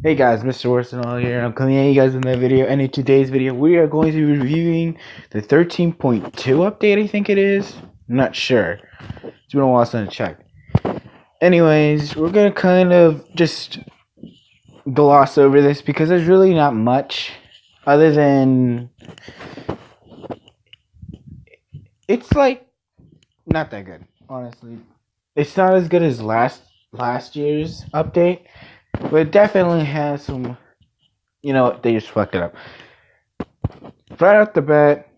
Hey guys, Mr. Worsenall here. I'm coming at you guys with another video, and in today's video, we are going to be reviewing the 13.2 update, I think it is. I'm not sure. It's been a while since I checked. Anyways, we're gonna kind of just gloss over this because there's really not much other than it's like not that good, honestly. It's not as good as last year's update, but it definitely has some. You know what? They just fucked it up. Right off the bat,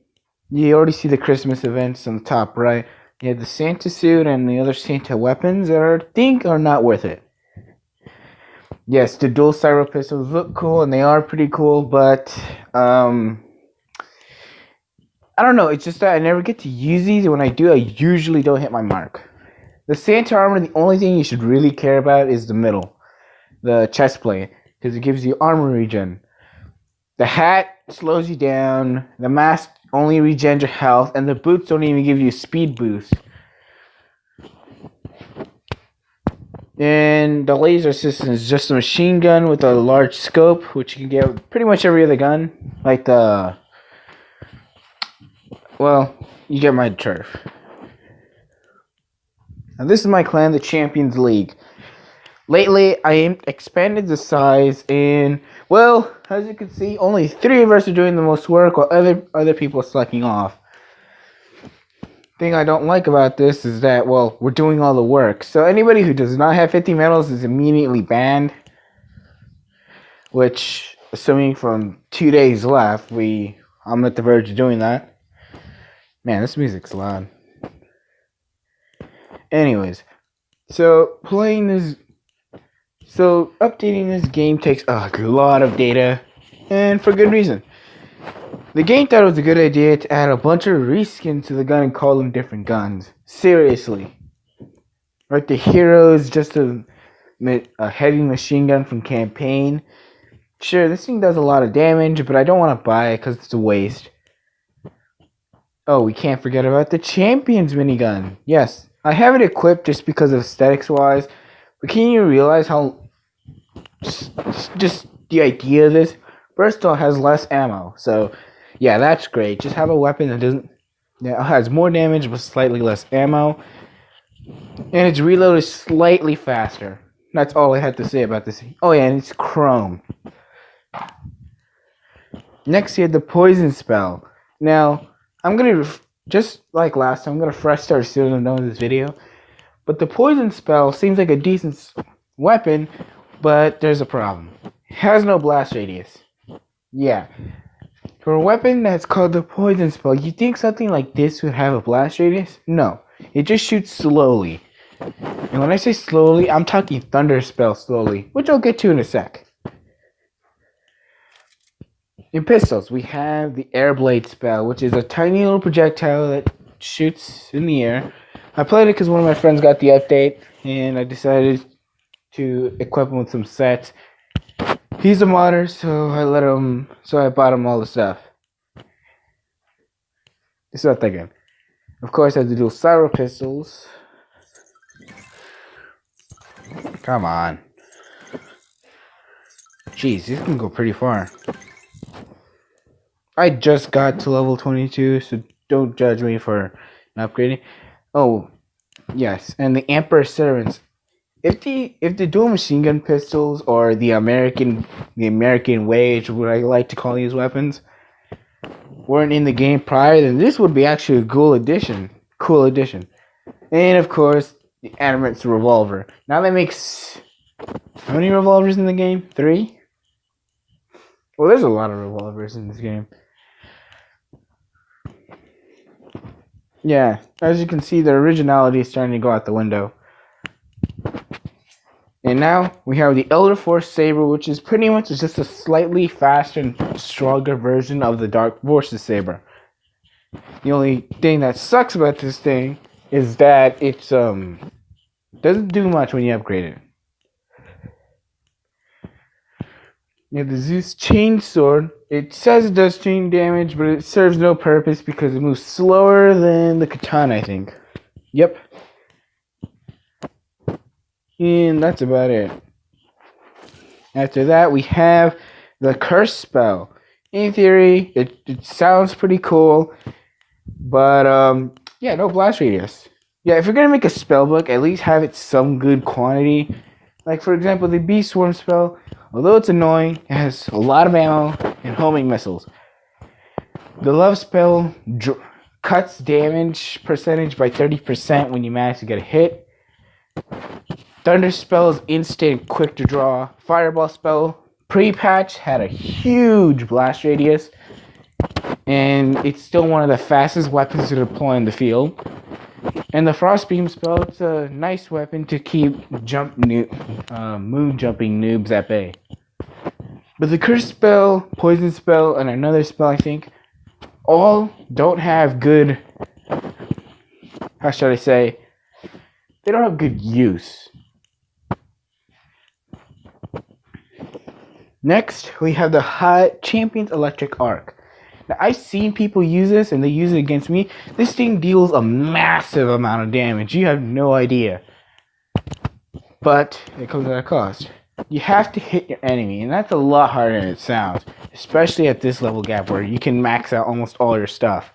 you already see the Christmas events on the top right. You have the Santa suit and the other Santa weapons that I think are not worth it. Yes, the dual cyber pistols look cool and they are pretty cool, but I don't know. It's just that I never get to use these, and when I do, I usually don't hit my mark. The Santa armor, the only thing you should really care about is the middle, the chest plate, because it gives you armor regen. The hat slows you down, the mask only regens your health, and the boots don't even give you a speed boost. And the laser system is just a machine gun with a large scope, which you can get with pretty much every other gun. Like you get my turf. Now this is my clan, the Champions League. Lately, I expanded the size, and well, as you can see, only 3 of us are doing the most work, while other people are slacking off. Thing I don't like about this is that, well, we're doing all the work. So anybody who does not have 50 medals is immediately banned. Which, assuming from 2 days left, I'm at the verge of doing that. Man, this music's loud. Anyways, so updating this game takes a lot of data, and for good reason. The game thought it was a good idea to add a bunch of reskins to the gun and call them different guns. Seriously. Right, the hero is just a heavy machine gun from campaign. Sure, this thing does a lot of damage, but I don't want to buy it because it's a waste. Oh, we can't forget about the Champions minigun. Yes, I have it equipped just because of aesthetics wise, but can you realize how just the idea of this? First of all, it has less ammo, so yeah, that's great. Just have a weapon that has more damage but slightly less ammo, and its reload is slightly faster. That's all I had to say about this. Oh yeah, and it's chrome. Next, you had the poison spell. Now, I'm gonna just like last time, I'm gonna fresh start as soon as I'm done with this video. But the poison spell seems like a decent weapon, but there's a problem. It has no blast radius. Yeah. For a weapon that's called the poison spell, you think something like this would have a blast radius? No. It just shoots slowly. And when I say slowly, I'm talking thunder spell slowly, which I'll get to in a sec. In pistols, we have the air blade spell, which is a tiny little projectile that shoots in the air. I played it because one of my friends got the update, and I decided to equip him with some sets. He's a modder, so I bought him all the stuff. It's not that good. Of course, I have to do cyber pistols. Come on. Jeez, these can go pretty far. I just got to level 22, so don't judge me for upgrading. Oh, yes, and the Emperor Servants. If the dual machine gun pistols or the American way, what I like to call these weapons, weren't in the game prior, then this would be actually a cool addition. And of course, the Adamant's revolver. Now that makes how many revolvers in the game? 3? Well, there's a lot of revolvers in this game. Yeah, as you can see, the originality is starting to go out the window. And now we have the Elder Force Saber, which is pretty much just a slightly faster and stronger version of the Dark Forces Saber. The only thing that sucks about this thing is that it's doesn't do much when you upgrade it. You have the Zeus Chainsword. It says it does chain damage, but it serves no purpose because it moves slower than the katana, I think. Yep. And that's about it. After that, we have the curse spell. In theory, it sounds pretty cool, but yeah, no blast radius. Yeah, if you're gonna make a spell book, at least have it some good quantity. Like for example, the Beast Swarm spell, although it's annoying, it has a lot of ammo and homing missiles. The Love spell cuts damage percentage by 30% when you manage to get a hit. Thunder spell is instant, quick to draw. Fireball spell pre-patch had a huge blast radius, and it's still one of the fastest weapons to deploy in the field. And the Frost Beam spell, it's a nice weapon to keep moon jumping noobs at bay. But the Curse spell, Poison spell, and another spell, I think, all don't have good, how should I say, they don't have good use. Next, we have the Hot Champions Electric Arc. Now, I've seen people use this, and they use it against me. This thing deals a massive amount of damage. You have no idea. But it comes at a cost. You have to hit your enemy, and that's a lot harder than it sounds. Especially at this level gap where you can max out almost all your stuff.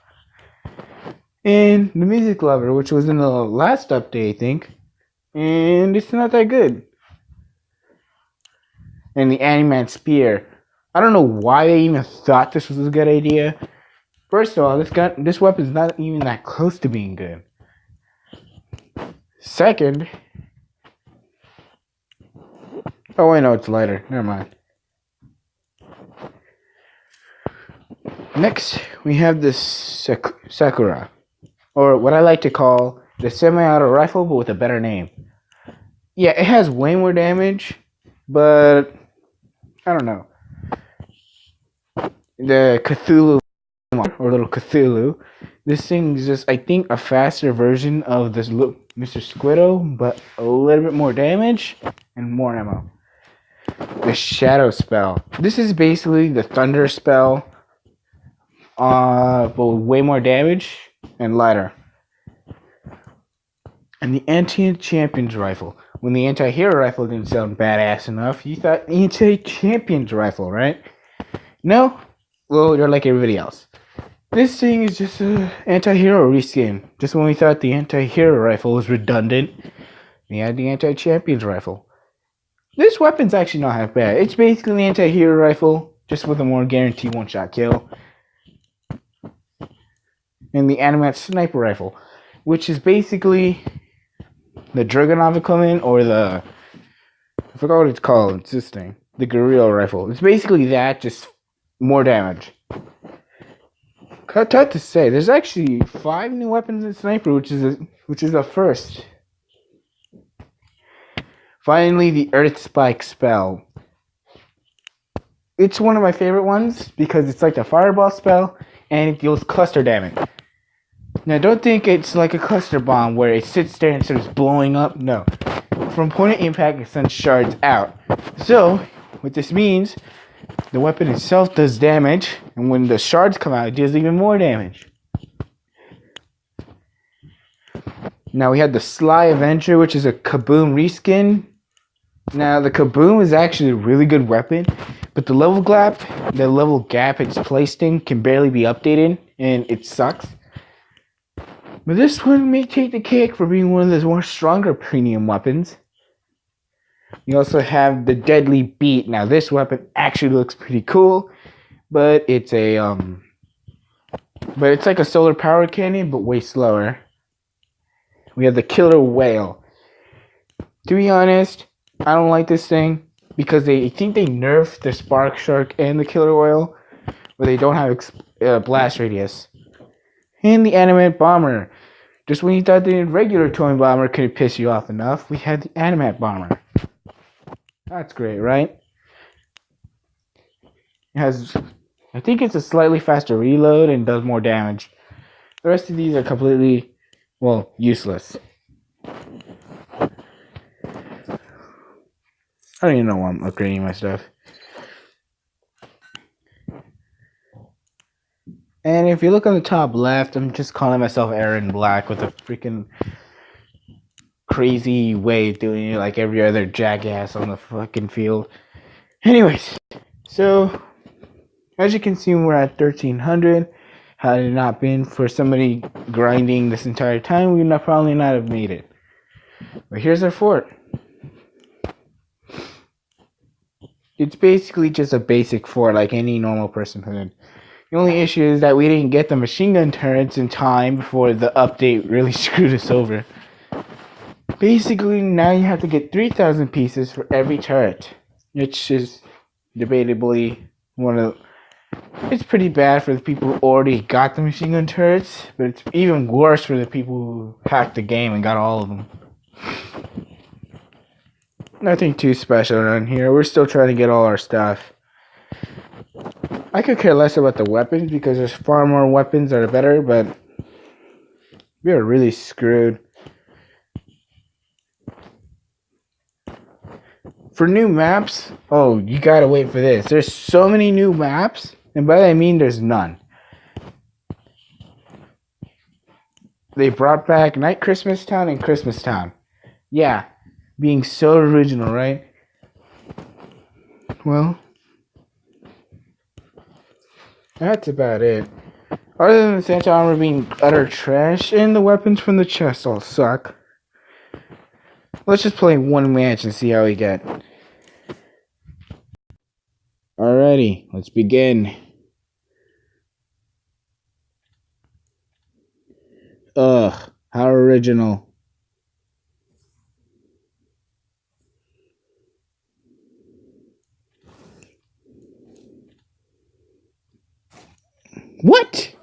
And the Music Lover, which was in the last update, I think. And it's not that good. And the Animan Spear. I don't know why they even thought this was a good idea. First of all, this weapon's not even that close to being good. Second, oh wait, no, it's lighter. Never mind. Next, we have this Sakura, or what I like to call the semi-auto rifle, but with a better name. Yeah, it has way more damage, but I don't know. The Cthulhu, or Little Cthulhu, this thing is just, I think, a faster version of this Mr. Squiddo, but a little bit more damage and more ammo. The Shadow spell. This is basically the Thunder spell, but with way more damage and lighter. And the Anti-Champions Rifle. When the Anti-Hero Rifle didn't sound badass enough, you thought Anti-Champions Rifle, right? No? Well, you're like everybody else. This thing is just an Anti-Hero reskin. Just when we thought the Anti-Hero Rifle was redundant, we had the Anti-Champions Rifle. This weapon's actually not half bad. It's basically the Anti-Hero Rifle, just with a more guaranteed one-shot kill. And the Animat Sniper Rifle, which is basically the Dragunov equivalent, or the, I forgot what it's called, it's this thing, the Guerrilla Rifle. It's basically that, just more damage. Tough to say. There's actually 5 new weapons in Sniper, which is a first. Finally, the Earth Spike spell. It's one of my favorite ones because it's like the Fireball spell and it deals cluster damage. Now, don't think it's like a cluster bomb where it sits there and starts blowing up. No. From point of impact, it sends shards out. So, what this means, the weapon itself does damage, and when the shards come out, it deals even more damage. Now we have the Sly Avenger, which is a Kaboom reskin. Now the Kaboom is actually a really good weapon, but the level gap it's placed in can barely be updated, and it sucks. But this one may take the cake for being one of the more stronger premium weapons. You also have the Deadly Beat. Now this weapon actually looks pretty cool, but it's like a solar power cannon, but way slower. We have the Killer Whale. To be honest, I don't like this thing because I think they nerfed the Spark Shark and the Killer Whale, but they don't have blast radius. And the Animate Bomber. Just when you thought the regular Toy Bomber couldn't piss you off enough, we had the Animate Bomber. That's great, right? It has, I think it's a slightly faster reload and does more damage. The rest of these are completely, well, useless. I don't even know why I'm upgrading my stuff. And if you look on the top left, I'm just calling myself Aaron Black with a freaking crazy way of doing it like every other jackass on the fucking field. Anyways, so as you can see, we're at 1300. Had it not been for somebody grinding this entire time, we would probably not have made it. But here's our fort. It's basically just a basic fort like any normal person would. The only issue is that we didn't get the machine gun turrets in time before the update really screwed us over. Basically, now you have to get 3,000 pieces for every turret, which is debatably it's pretty bad for the people who already got the machine gun turrets, but it's even worse for the people who hacked the game and got all of them. Nothing too special around here. We're still trying to get all our stuff. I could care less about the weapons because there's far more weapons that are better, but we are really screwed. For new maps, oh, you gotta wait for this. There's so many new maps, and by that I mean there's none. They brought back Night Christmas Town and Christmas Town. Yeah, being so original, right? Well, that's about it. Other than the Santa armor being utter trash, and the weapons from the chest all suck. Let's just play one match and see how we get. Alrighty, let's begin. Ugh, how original. What?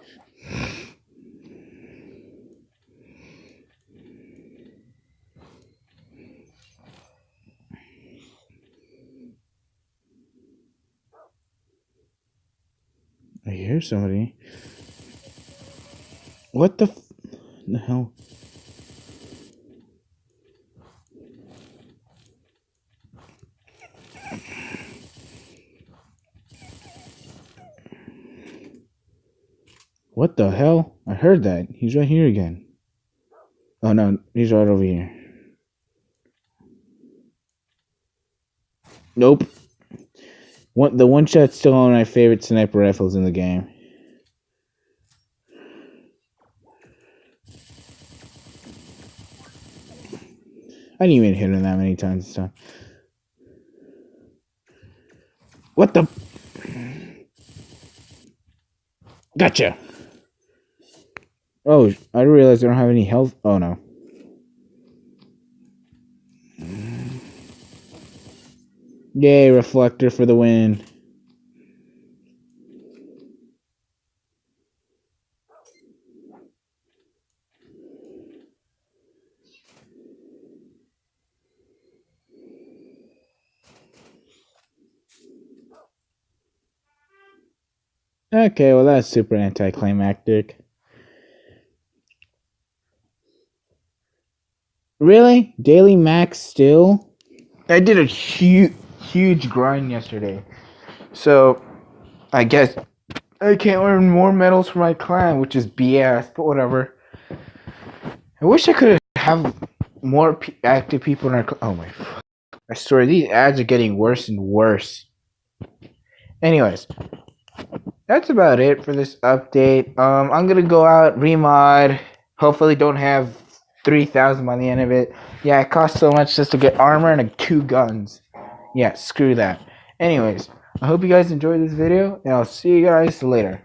I hear somebody. What the hell? What the hell? I heard that. He's right here again. Oh no, he's right over here. Nope. The one shot's still one of my favorite sniper rifles in the game. I didn't even hit him that many times this time. What the? Gotcha. Oh, I realized I don't have any health. Oh no. Yay, reflector for the win. Okay, well that's super anticlimactic. Really? Daily max still? I did a huge grind yesterday. So, I guess I can't earn more medals for my clan, which is BS, but whatever. I wish I could have more active people in our clan. Oh my. I swear, these ads are getting worse and worse. Anyways, that's about it for this update. I'm gonna go out, remod. Hopefully don't have 3,000 by the end of it. Yeah, it costs so much just to get armor and 2 guns. Yeah, screw that. Anyways, I hope you guys enjoyed this video, and I'll see you guys later.